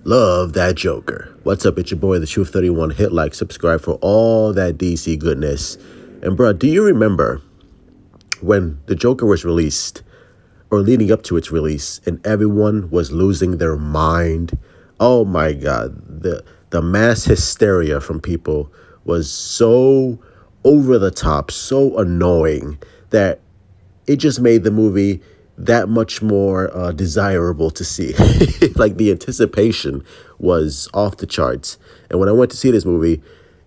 Love that Joker. What's up? It's your boy, the Truth 31. Hit like, subscribe for all that DC goodness. And bro, do you remember when the Joker was released or leading up to its release and everyone was losing their mind? Oh my God. The mass hysteria from people was so over the top, so annoying that it just made the movie that much more desirable to see. Like the anticipation was off the charts. And when I went to see this movie,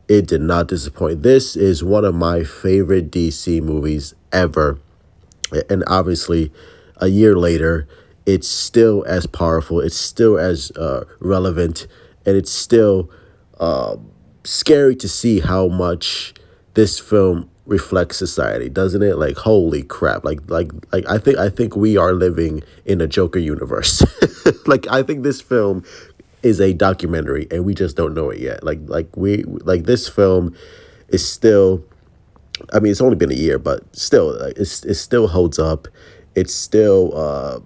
it did not disappoint. This is one of my favorite DC movies ever. And obviously, a year later, it's still as powerful, it's still as relevant, and it's still scary to see how much this film reflects society, doesn't it? Like holy crap. Like I think we are living in a Joker universe. Like I think this film is a documentary and we just don't know it yet. Like this film is still, I mean, it's only been a year, but still, it still holds up. It's still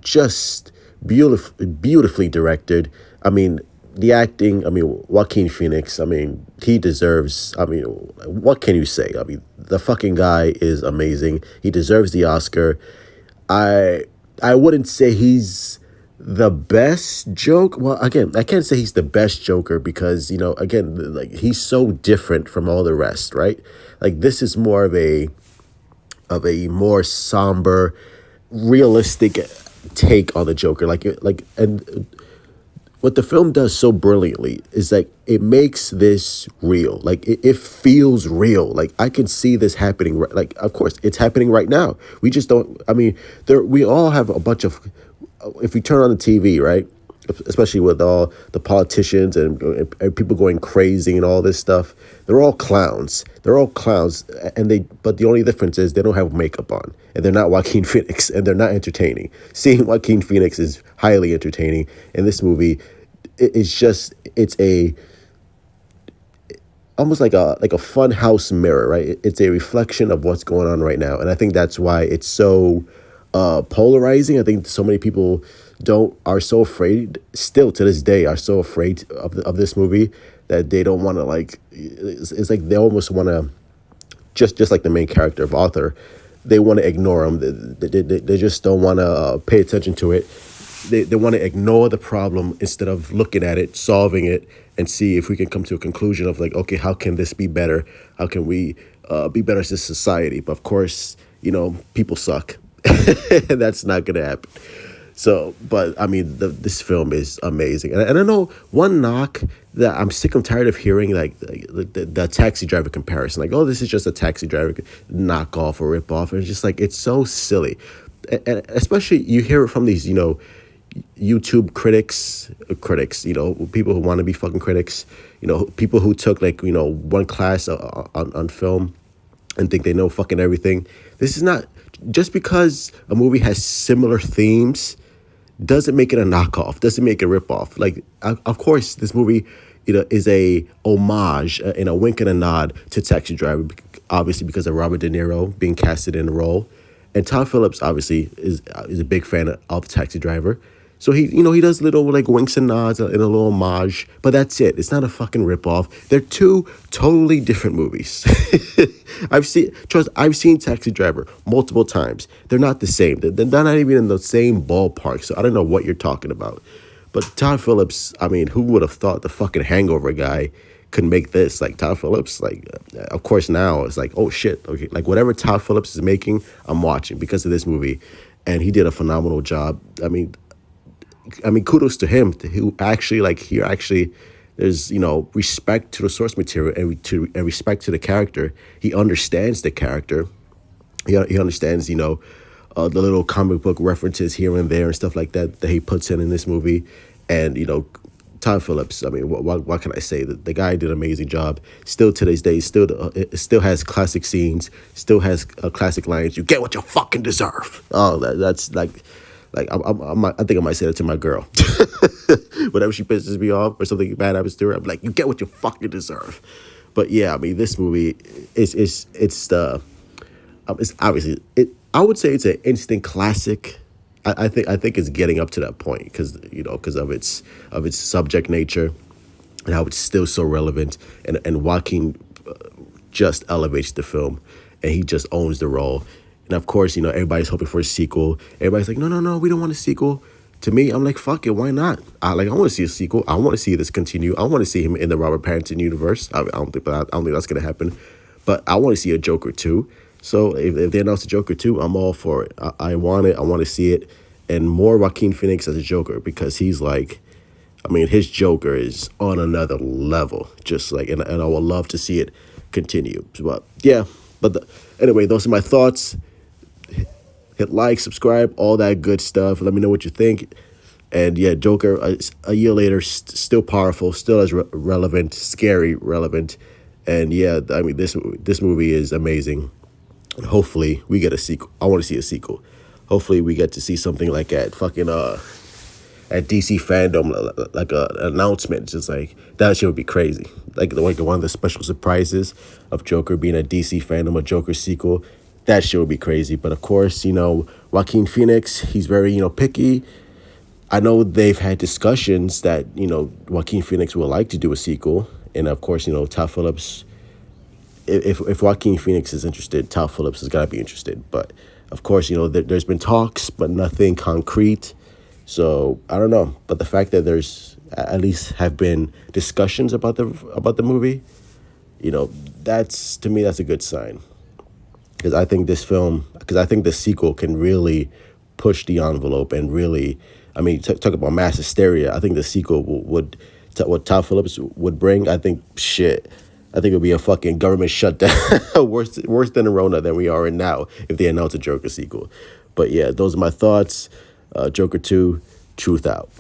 just beautifully directed. I mean, the acting. I mean, Joaquin Phoenix. I mean, he deserves. I mean, what can you say? I mean, the fucking guy is amazing. He deserves the Oscar. I I wouldn't say he's the best joke. Well, again, I can't say he's the best Joker because again, like he's so different from all the rest, right? Like this is more of a more somber, realistic take on the Joker. And what the film does so brilliantly is like it makes this real. Like it feels real. Like I can see this happening. Like of course it's happening right now. We just don't. I mean, we all have a bunch of. If we turn on the TV, right, especially with all the politicians and people going crazy and all this stuff, they're all clowns. They're all clowns, but the only difference is they don't have makeup on, and they're not Joaquin Phoenix, and they're not entertaining. Seeing Joaquin Phoenix is highly entertaining. In this movie, it's a almost like a fun house mirror, right? It's a reflection of what's going on right now, and I think that's why it's so polarizing. I think so many people are so afraid, still to this day, are so afraid of this movie that they don't want to it's like they almost want to just like the main character of Arthur, they want to ignore him. They just don't want to pay attention to it. They want to ignore the problem instead of looking at it, solving it, and see if we can come to a conclusion of like, okay, how can this be better? How can we be better as a society? But of course, people suck. That's not gonna happen. So, but I mean, this film is amazing, and I know one knock that I'm sick and tired of hearing, like the Taxi Driver comparison, like, oh, this is just a Taxi Driver knockoff or ripoff, and it's just like it's so silly, and especially you hear it from these, YouTube critics, people who want to be fucking critics, people who took like one class on film and think they know fucking everything. This is not just because a movie has similar themes doesn't make it a knockoff, doesn't make it a ripoff. Like, of course, this movie, is a homage and a wink and a nod to Taxi Driver, obviously because of Robert De Niro being casted in the role, and Todd Phillips obviously is a big fan of Taxi Driver. So he does little like winks and nods and a little homage, but that's it. It's not a fucking ripoff. They're two totally different movies. I've seen Taxi Driver multiple times. They're not the same. They're not even in the same ballpark. So I don't know what you're talking about. But Todd Phillips, I mean, who would have thought the fucking Hangover guy could make this? Like Todd Phillips, like of course now it's like, oh shit, okay, like whatever Todd Phillips is making, I'm watching because of this movie, and he did a phenomenal job. I mean, kudos to him. Who actually there's respect to the source material and respect to the character. He understands the character. He understands the little comic book references here and there and stuff like that he puts in this movie. And Todd Phillips. I mean, what can I say? The guy did an amazing job. Still to this day, it still has classic scenes. Still has classic lines. You get what you fucking deserve. Oh, that's like. I think I might say that to my girl. Whenever she pisses me off or something bad happens to her, I'm like, you get what you fucking deserve. But yeah, I mean, this movie it's obviously I would say it's an instant classic. I think it's getting up to that point because because of its subject nature and how it's still so relevant, and Joaquin just elevates the film, and he just owns the role. And of course, everybody's hoping for a sequel. Everybody's like, no, no, no, we don't want a sequel. To me, I'm like, fuck it, why not? I want to see a sequel. I want to see this continue. I want to see him in the Robert Pattinson universe. I don't think that's gonna happen, but I want to see a Joker too. So if they announce a Joker too, I'm all for it. I want it. I want to see it, and more Joaquin Phoenix as a Joker because he's like, I mean, his Joker is on another level. Just like, and I would love to see it continue. But yeah, anyway, those are my thoughts. Hit like, subscribe, all that good stuff. Let me know what you think. And yeah, Joker, a year later, still powerful, still as relevant, scary, relevant. And yeah, I mean, this movie is amazing. Hopefully, we get a sequel. I want to see a sequel. Hopefully, we get to see something like at DC fandom, like an announcement. Just like that shit would be crazy. Like one of the special surprises of Joker being a DC fandom, a Joker sequel. That shit would be crazy. But of course, Joaquin Phoenix, he's very, picky. I know they've had discussions that, Joaquin Phoenix would like to do a sequel. And of course, Todd Phillips, if Joaquin Phoenix is interested, Todd Phillips is gotta be interested. But of course, there's been talks, but nothing concrete. So I don't know. But the fact that there's at least have been discussions about the movie, that's, to me, that's a good sign. Because I think the sequel can really push the envelope and really, I mean, talk about mass hysteria. I think the sequel what Todd Phillips would bring, I think it would be a fucking government shutdown, worse than the Rona than we are in now if they announce a Joker sequel. But yeah, those are my thoughts. Joker 2, Truth Out.